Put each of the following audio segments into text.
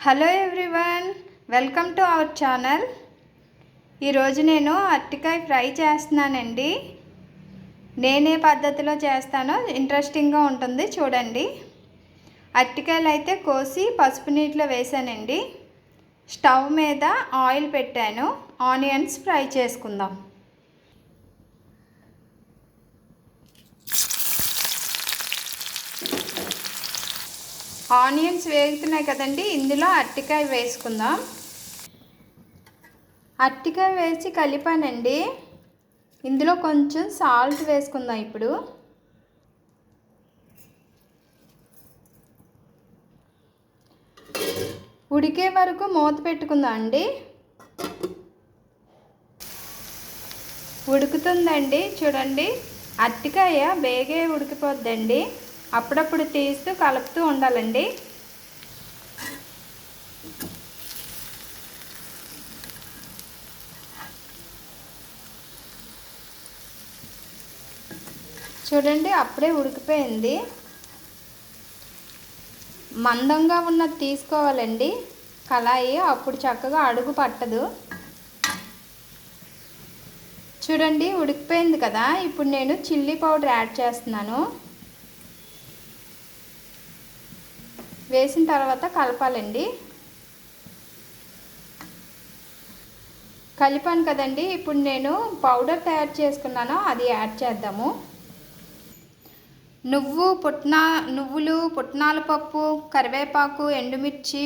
Hello everyone, welcome to our channel. ఈరోజు నేను అరటికాయ ఫ్రై చేస్తున్నానండి. నేనే పద్ధతిలో చేస్తానో ఇంట్రెస్టింగ్గా ఉంటుంది, చూడండి. అరటికాయలు అయితే కోసి పసుపు నీటిలో వేసానండి. స్టవ్ మీద ఆయిల్ పెట్టాను. ఆనియన్స్ ఫ్రై చేసుకుందాం. ఆనియన్స్ వేగుతున్నాయి కదండి, ఇందులో అరటికాయ వేసుకుందాం. అరటికాయ వేసి కలిపానండి. ఇందులో కొంచెం సాల్ట్ వేసుకుందాం. ఇప్పుడు ఉడికే వరకు మూత పెట్టుకుందాం అండి. ఉడుకుతుందండి, చూడండి. అరటికాయ బేగే ఉడికిపోద్దండి. అప్పుడప్పుడు తీస్తూ కలుపుతూ ఉండాలండి. చూడండి, అప్పుడే ఉడికిపోయింది. మందంగా ఉన్నది తీసుకోవాలండి కళాయి, అప్పుడు చక్కగా అడుగు పట్టదు. చూడండి, ఉడికిపోయింది కదా. ఇప్పుడు నేను చిల్లీ పౌడర్ యాడ్ చేస్తున్నాను. వేసిన తర్వాత కలపాలండి. కలిపాను కదండి. ఇప్పుడు నేను పౌడర్ తయారు చేసుకున్నాను, అది యాడ్ చేద్దాము. నువ్వులు, పుట్నాల పప్పు, కరివేపాకు, ఎండుమిర్చి,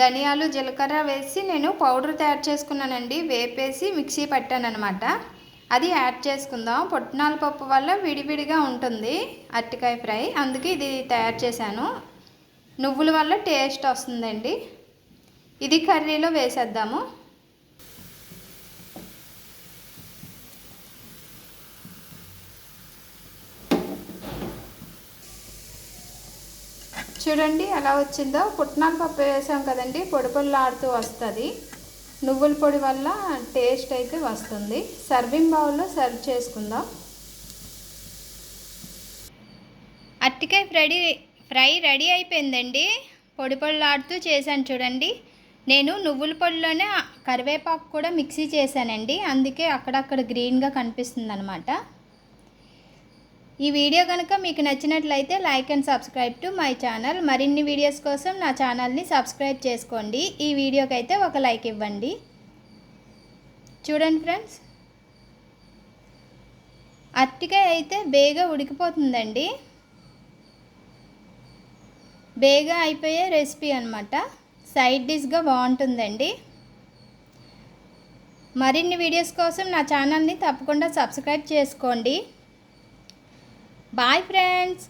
ధనియాలు, జీలకర్ర వేసి నేను పౌడర్ తయారు చేసుకున్నానండి. వేపేసి మిక్సీ పట్టాను అనమాట. అది యాడ్ చేసుకుందాం. పుట్నాల పప్పు వల్ల విడివిడిగా ఉంటుంది అరటికాయ ఫ్రై, అందుకే ఇది తయారు చేశాను. నువ్వుల వల్ల టేస్ట్ వస్తుందండి. ఇది కర్రీలో వేసేద్దాము. చూడండి ఎలా వచ్చిందో. పుట్నాల పప్పు వేసాం కదండి, పొడి పొడిలాడుతూ వస్తుంది. నువ్వుల పొడి వల్ల టేస్ట్ అయితే వస్తుంది. సర్వింగ్ బౌల్లో సర్వ్ చేసుకుందాం. అరటికాయ ఫ్రై రెడీ అయిపోయిందండి. పొడి పొడిలాడుతూ చేశాను చూడండి. నేను నువ్వుల పొడిలోనే కరివేపాకు కూడా మిక్సీ చేశానండి, అందుకే అక్కడక్కడ గ్రీన్గా కనిపిస్తుంది అనమాట. ఈ వీడియో కనుక మీకు నచ్చినట్లయితే like and subscribe to my channel. మరిన్ని వీడియోస్ కోసం నా ఛానల్ని సబ్స్క్రైబ్ చేసుకోండి. ఈ వీడియోకి అయితే ఒక లైక్ ఇవ్వండి. చూడండి ఫ్రెండ్స్, అరటికాయ అయితే బేగా ఉడికిపోతుందండి. బేగా అయిపోయే రెసిపీ అనమాట. సైడ్ డిష్గా బాగుంటుందండి. మరిన్ని వీడియోస్ కోసం నా ఛానల్ని తప్పకుండా సబ్స్క్రైబ్ చేసుకోండి. Bye friends.